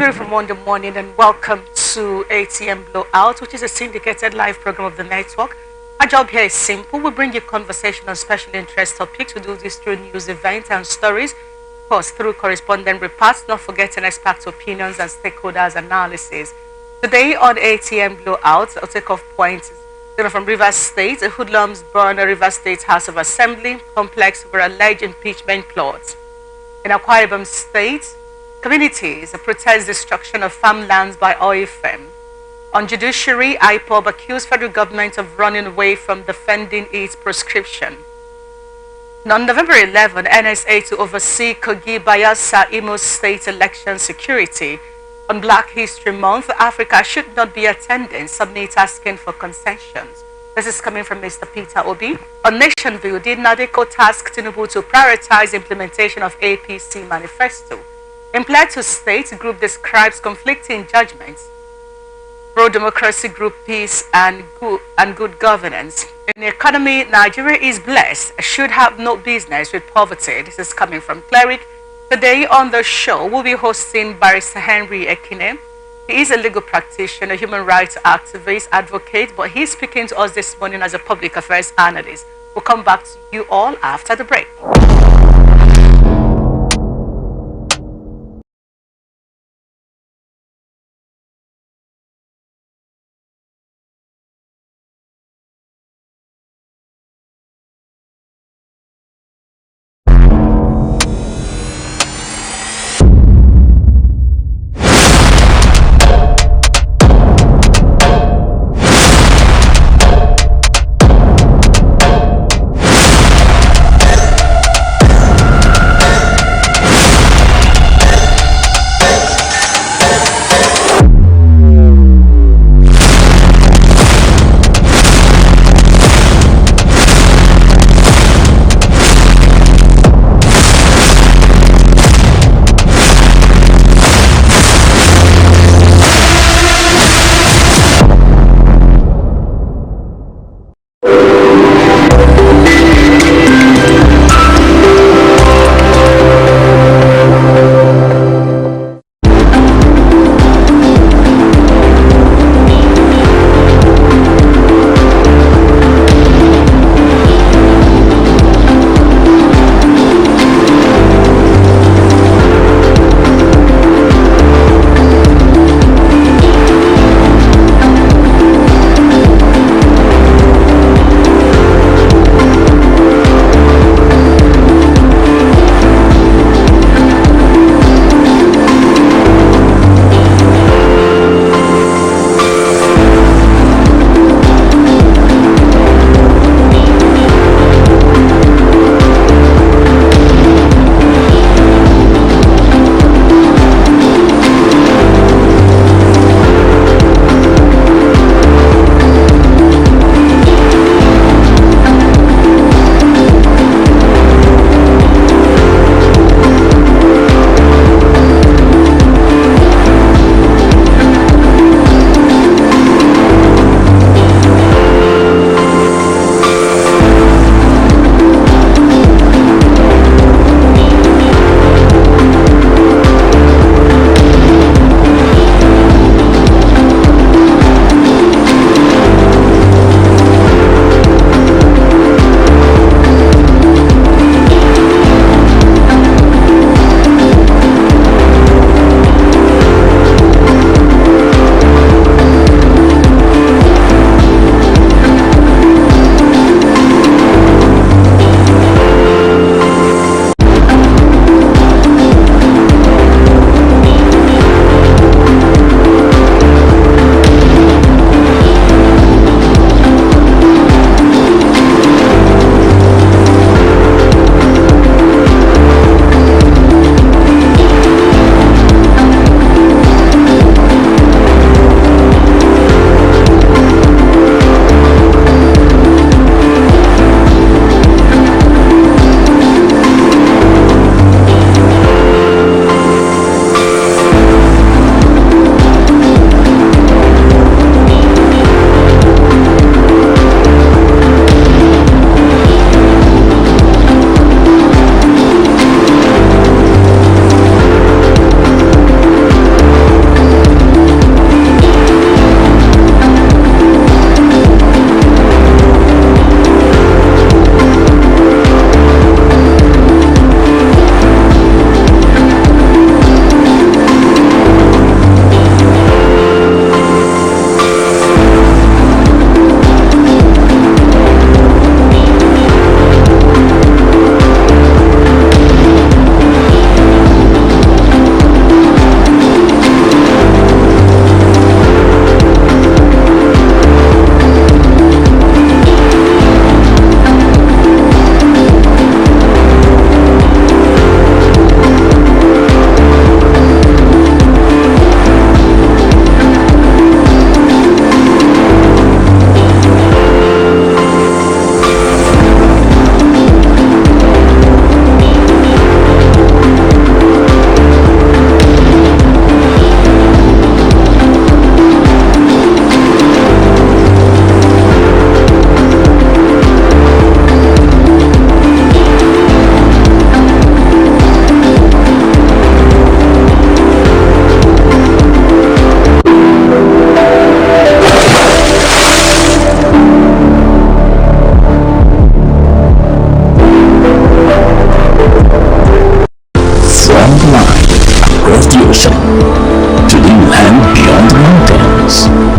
beautiful Monday morning and welcome to ATM Blowout, which is a syndicated live program of the network. Our job here is simple. We bring you conversation on special interest topics. We do this through news, events and stories, of course through correspondent reports, not forgetting expert opinions and stakeholders analysis. Today on ATM Blowout, I'll take off points from Rivers State. The hoodlums burn a Rivers State House of Assembly complex for alleged impeachment plots. In Akwa Ibom State, communities protest destruction of farmlands by oil firm. On judiciary, IPOB accused federal government of running away from defending its prescription. And on November 11, NSA to oversee Kogi, Bayelsa, Imo State election security. On Black History Month, Africa should not be attending, submit asking for concessions. This is coming from Mr. Peter Obi. On Nationville, did Nadeko task Tinubu to prioritize implementation of APC manifesto? In Plateau State, group describes conflicting judgments. Pro-democracy group peace and good governance. In the economy, Nigeria is blessed, should have no business with poverty. This is coming from Cleric. Today on the show, we'll be hosting Barrister Henry Ekine. He is a legal practitioner, human rights activist, advocate, but he's speaking to us this morning as a public affairs analyst. We'll come back to you all after the break.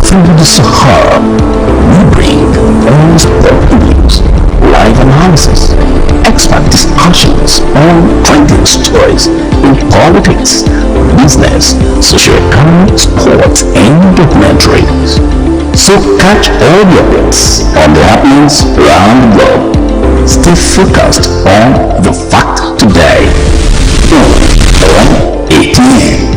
From the Sahara, we bring all news, live analysis, expert discussions on trending stories in politics, business, socio-economic, sports, and documentaries. So catch all the updates on the happenings around the globe. Stay focused on the fact today. On 18.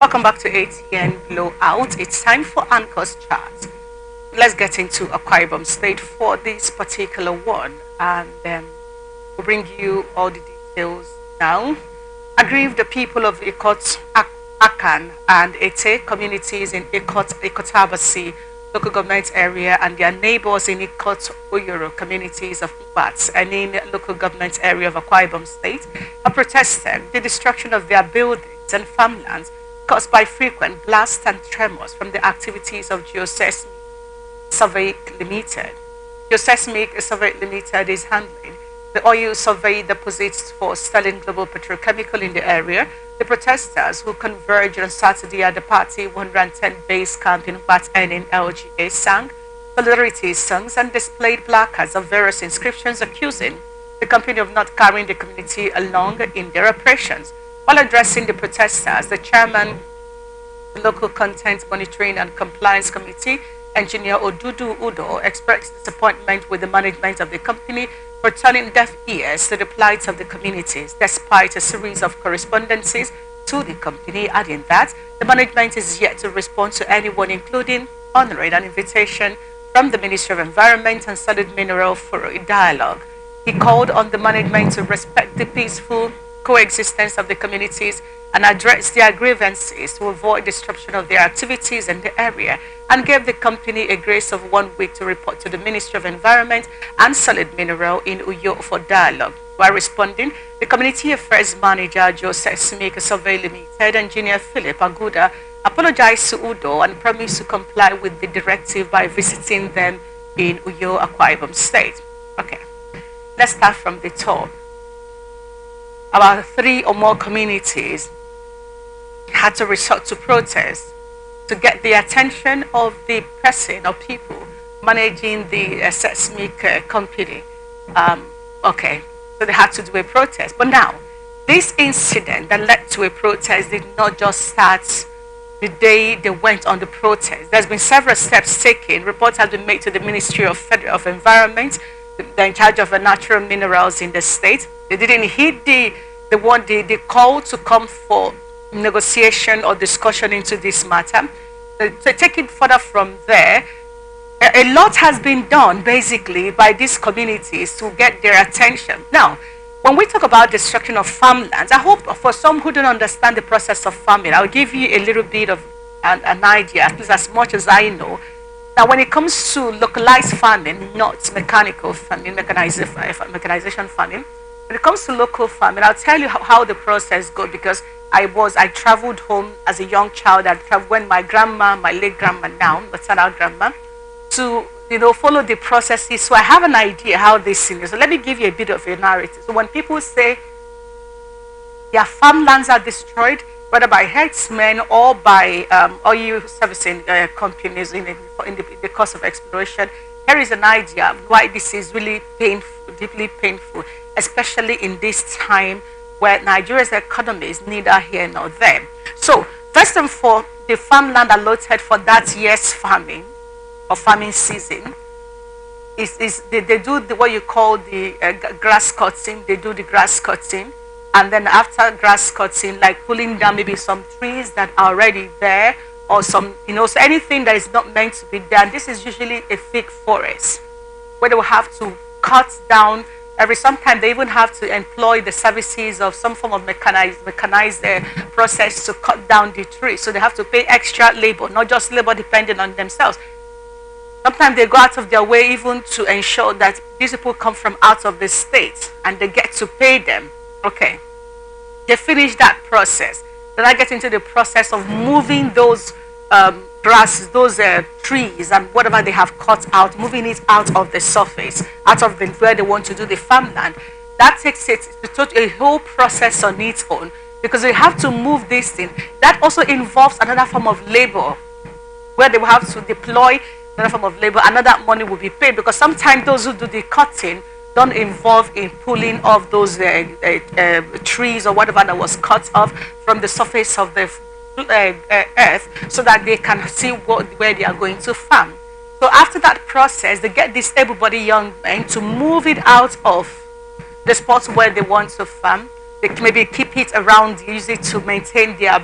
Welcome back to ATN Blowout. It's time for Anchor's chart. Let's get into Akwa Ibom State for this particular one, and we'll bring you all the details now. Aggrieved the people of Ikot, Akan, and Ete communities in Ikotabasi local government area and their neighbors in Ikot Oyoro communities of Mbats and in local government area of Akwa Ibom State have protested the destruction of their buildings and farmlands caused by frequent blasts and tremors from the activities of Geoseismic Survey Limited. Geoseismic Survey Limited is handling the oil survey deposits for Sterling Global Petrochemical in the area. The protesters who converged on Saturday at the party 110 base camp in Bat in LGA sang solidarity songs and displayed placards of various inscriptions accusing the company of not carrying the community along in their operations. While addressing the protesters, the chairman, the Local Content Monitoring and Compliance Committee, Engineer Odudu Udo, expressed disappointment with the management of the company for turning deaf ears to the plight of the communities, despite a series of correspondences to the company, adding that the management is yet to respond to anyone, including honoring an invitation from the Ministry of Environment and Solid Mineral for a dialogue. He called on the management to respect the peaceful coexistence of the communities and address their grievances to avoid disruption of their activities in the area, and gave the company a grace of 1 week to report to the Ministry of Environment and Solid Mineral in Uyo for dialogue. While responding, the Community Affairs Manager Geoseismic Survey Limited, Engineer Philip Aguda, apologized to Udo and promised to comply with the directive by visiting them in Uyo, Akwa Ibom State. Okay, let's start from the top. About 3 or more communities had to resort to protest to get the attention of the person or people managing the seismic company. Okay, so they had to do a protest. But now, this incident that led to a protest did not just start the day they went on the protest. There's been several steps taken. Reports have been made to the Ministry of Environment. They're in charge of the natural minerals in the state. They didn't heed the call to come for negotiation or discussion into this matter. To take it further from there, a lot has been done basically by these communities to get their attention. Now, when we talk about destruction of farmlands, I hope for some who don't understand the process of farming, I'll give you a little bit of an idea, at least as much as I know. Now, when it comes to localized farming, not mechanical farming, mechanization farming, when it comes to local farming, I'll tell you how the process goes, because I traveled home as a young child. I traveled when my grandma, my late grandma now, maternal grandma, to follow the processes. So I have an idea how this thing is. So let me give you a bit of a narrative. So when people say Their farmlands are destroyed, whether by herdsmen or by oil servicing companies in the course of exploration. Here is an idea why this is really painful, deeply painful, especially in this time where Nigeria's economy is neither here nor there. So, first and foremost, the farmland allotted for that year's farming or farming season is they do what you call the grass cutting. They do the grass cutting, and then after grass cutting, like pulling down maybe some trees that are already there, or some, so anything that is not meant to be done. This is usually a thick forest where they will have to cut down sometimes they even have to employ the services of some form of mechanized process to cut down the tree. So they have to pay extra labor, not just labor depending on themselves. Sometimes they go out of their way even to ensure that these people come from out of the state and they get to pay them. Okay. They finish that process. Then I get into the process of moving those grasses, those trees and whatever they have cut out, moving it out of the surface, out of where they want to do the farmland. That takes it to a whole process on its own, because they have to move this thing. That also involves another form of labor, where they will have to deploy another form of labor. Another money will be paid, because sometimes those who do the cutting don't involve in pulling off those trees or whatever that was cut off from the surface of the earth, so that they can see where they are going to farm. So after that process, they get these able-bodied young men to move it out of the spots where they want to farm. They maybe keep it around, use it to maintain their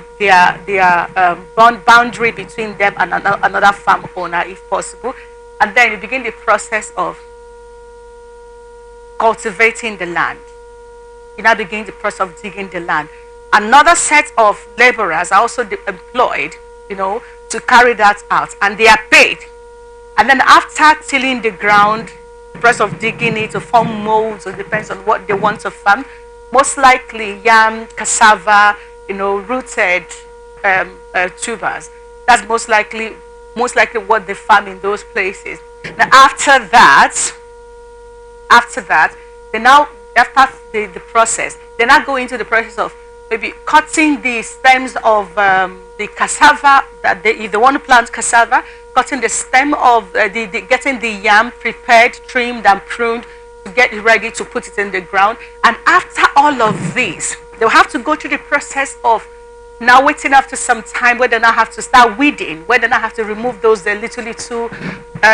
boundary between them and another farm owner, if possible. And then you begin the process of cultivating the land. You now begin the process of digging the land. Another set of laborers are also employed, to carry that out, and they are paid. And then after tilling the ground, the process of digging it to form molds, it depends on what they want to farm. Most likely yam, cassava, rooted tubers. That's most likely what they farm in those places. Now after that, they now, after the process, they now go into the process of maybe cutting the stems of the cassava, if they want to plant cassava, cutting the stem of getting the yam prepared, trimmed and pruned to get it ready to put it in the ground. And after all of this, they'll have to go through the process of now waiting after some time, where they now have to start weeding, where they now have to remove those little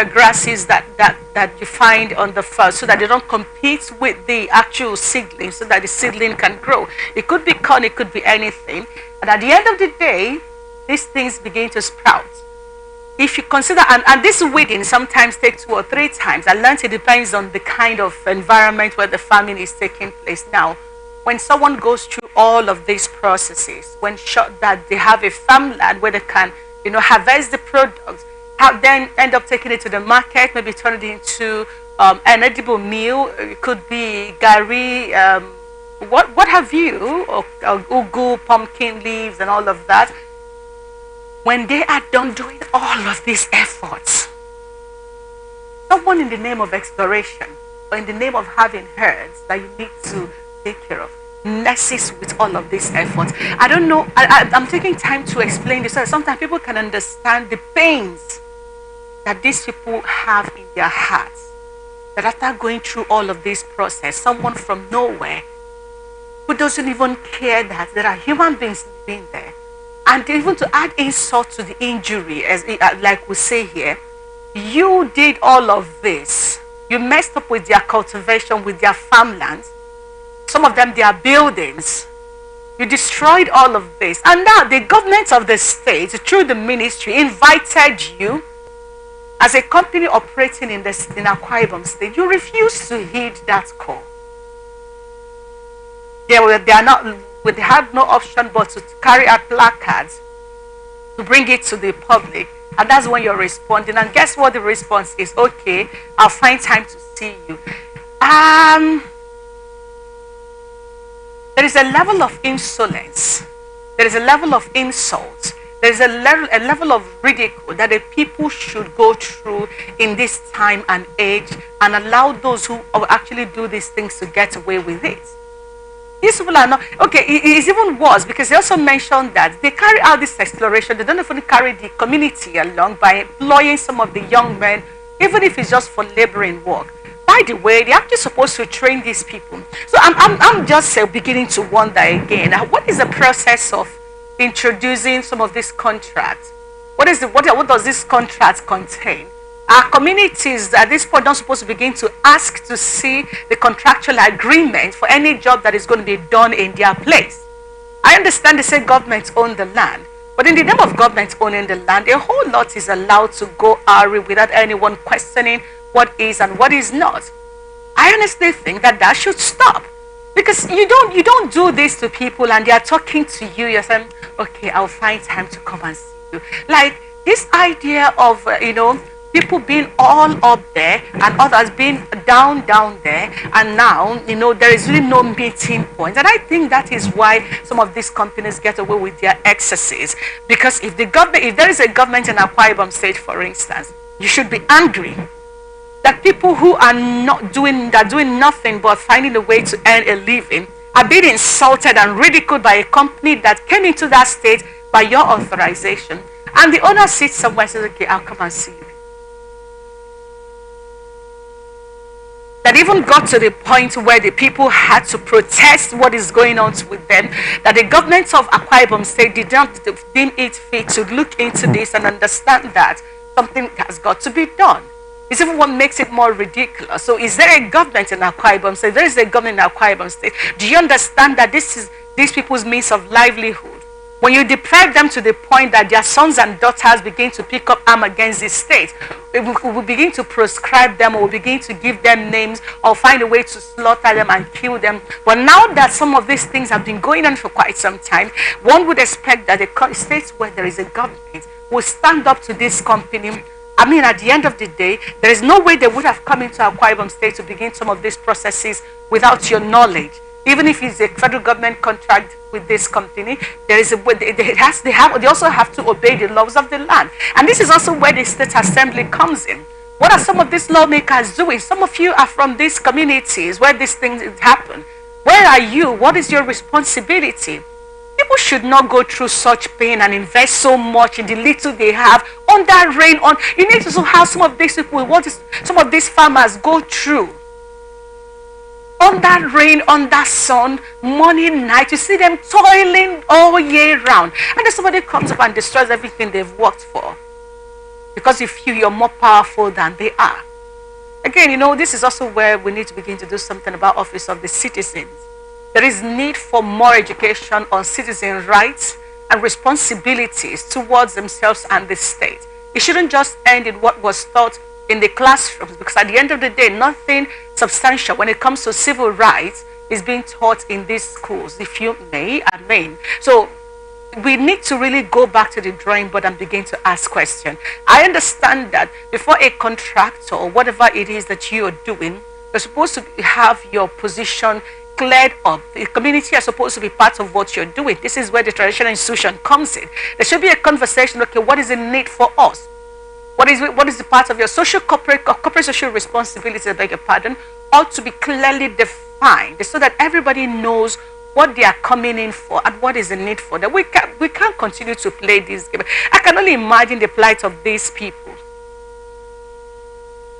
grasses that you find on the first, so that they don't compete with the actual seedling, so that the seedling can grow. It could be corn, it could be anything. And at the end of the day, these things begin to sprout. If you consider, and this weeding sometimes takes 2 or 3 times. I learned it depends on the kind of environment where the farming is taking place. Now, when someone goes through all of these processes, when that they have a farmland where they can, harvest the products, then end up taking it to the market, maybe turn it into an edible meal. It could be gari, what have you, or ugu, pumpkin leaves, and all of that. When they are done doing all of these efforts, someone in the name of exploration or in the name of having herds that you need to take care of messes with all of these efforts. I don't know, I'm taking time to explain this so that sometimes people can understand the pains that these people have in their hearts, that after going through all of this process, someone from nowhere who doesn't even care that there are human beings living there, and even to add insult to the injury, as like we say here, you did all of this, you messed up with their cultivation, with their farmlands, some of them their buildings, you destroyed all of this, and now the government of the state through the ministry invited you as a company operating in Akwa Ibom state. You refuse to heed that call. They had no option but to carry out placards to bring it to the public, and that's when you're responding. And guess what the response is? Okay, I'll find time to see you. There is a level of insolence, there is a level of insult, there is a level of ridicule that the people should go through in this time and age, and allow those who actually do these things to get away with it. These people are not okay. It's even worse because they also mentioned that they carry out this exploration. They don't even carry the community along by employing some of the young men, even if it's just for laboring work. By the way, they're actually supposed to train these people. So I'm just beginning to wonder again. What is the process of introducing some of these contracts? What does this contract contain? Our communities at this point don't supposed to begin to ask to see the contractual agreement for any job that is going to be done in their place. I understand they say government own the land, but in the name of government owning the land, a whole lot is allowed to go awry without anyone questioning what is and what is not. I honestly think that that should stop, because you don't do this to people and they are talking to you. You're saying, okay, I'll find time to come and see you. Like this idea of people being all up there and others being down there, and now there is really no meeting point. And I think that is why some of these companies get away with their excesses, because if there is a government in Akwa Ibom State, for instance, you should be angry that people who are doing nothing but finding a way to earn a living are being insulted and ridiculed by a company that came into that state by your authorization, and the owner sits somewhere and says, okay, I'll come and see you. That even got to the point where the people had to protest what is going on with them, that the government of Akwa Ibom State did not deem it fit to look into this and understand that something has got to be done. It's even what makes it more ridiculous. So is there a government in Akwa Ibom State? There is a government in Akwa Ibom State. Do you understand that this is these people's means of livelihood? When you deprive them to the point that their sons and daughters begin to pick up arm against the state, we will begin to proscribe them, or we'll begin to give them names, or find a way to slaughter them and kill them. But now that some of these things have been going on for quite some time, one would expect that the states where there is a government will stand up to this company. I mean, at the end of the day, there is no way they would have come into Akwa Ibom State to begin some of these processes without your knowledge. Even if it's a federal government contract with this company, there is they also have to obey the laws of the land. And this is also where the state assembly comes in. What are some of these lawmakers doing? Some of you are from these communities where these things happen. Where are you? What is your responsibility? People should not go through such pain and invest so much in the little they have on that rain. You need to know how some of these people, some of these farmers go through. On that rain, on that sun, morning, night, you see them toiling all year round. And then somebody comes up and destroys everything they've worked for, because you feel you're more powerful than they are. Again, this is also where we need to begin to do something about Office of the Citizens. There is need for more education on citizen rights and responsibilities towards themselves and the state. It shouldn't just end in what was taught in the classrooms, because at the end of the day, nothing substantial when it comes to civil rights is being taught in these schools, if you may. I mean, so we need to really go back to the drawing board and begin to ask questions. I understand that before a contract or whatever it is that you are doing, you're supposed to have your position cleared up. The community are supposed to be part of what you're doing. This is where the traditional institution comes in. There should be a conversation. Okay, what is the need for us? What is the part of your corporate social responsibility, I beg your pardon, ought to be clearly defined, so that everybody knows what they are coming in for and what is the need for them. We can't continue to play this game. I can only imagine the plight of these people.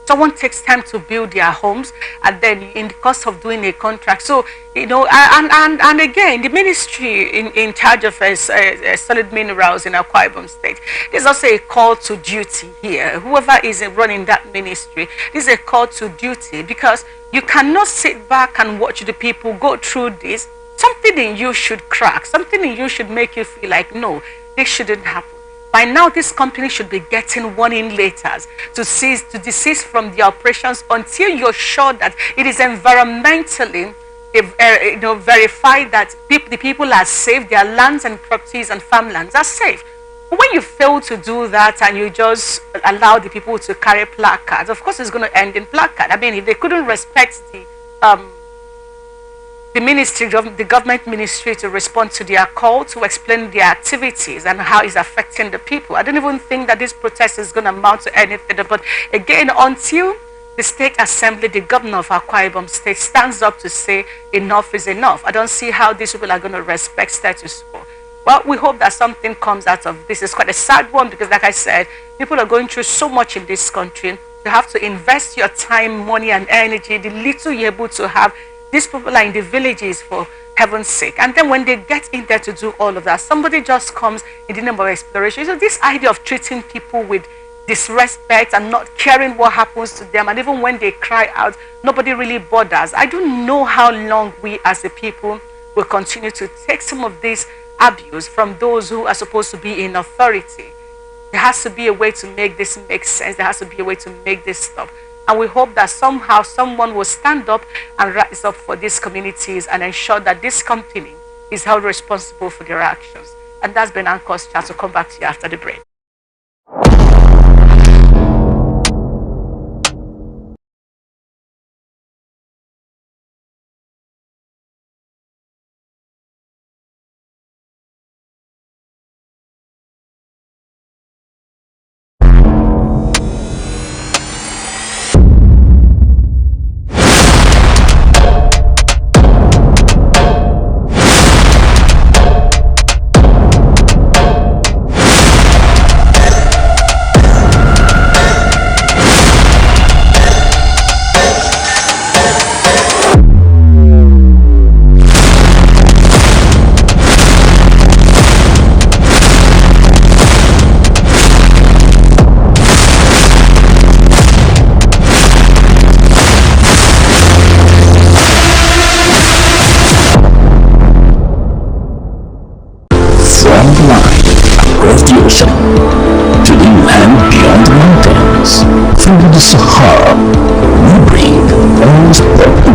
Someone takes time to build their homes, and then in the course of doing a contract. So, and again, the ministry in charge of solid minerals in Akwa Ibom State, there's also a call to duty here. Whoever is running that ministry, this is a call to duty, because you cannot sit back and watch the people go through this. Something in you should crack. Something in you should make you feel like, no, this shouldn't happen. By now, this company should be getting warning letters to desist from the operations until you're sure that it is environmentally verified that the people are safe, their lands and properties and farmlands are safe. When you fail to do that and you just allow the people to carry placards, of course it's going to end in placard. I mean, if they couldn't respect the government ministry to respond to their call to explain their activities and how it's affecting the people, I don't even think that this protest is going to amount to anything. But again, until the state assembly, the governor of Akwa Ibom state, stands up to say enough is enough. I don't see how these people are going to respect status quo. Well, we hope that something comes out of this. It's quite a sad one because, like I said, people are going through so much in this country. You have to invest your time, money, and energy, the little you're able to have. These people are in the villages, for heaven's sake. And then when they get in there to do all of that, somebody just comes in the name of exploration. So this idea of treating people with disrespect and not caring what happens to them, and even when they cry out, nobody really bothers. I don't know how long we as a people will continue to take some of this abuse from those who are supposed to be in authority. There has to be a way to make this make sense. There has to be a way to make this stop. And we hope that somehow someone will stand up and rise up for these communities and ensure that this company is held responsible for their actions. And that's been Anchor's chance to come back to you after the break. To the land beyond the mountains, through the Sahara, we bring all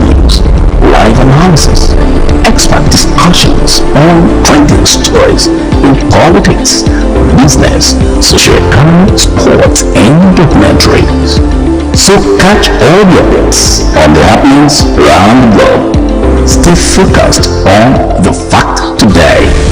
news, live analysis, expert discussions on trending stories in politics, business, socio-economic, sports, and documentaries. So catch all the updates on the happenings around the globe. Stay focused on the fact today.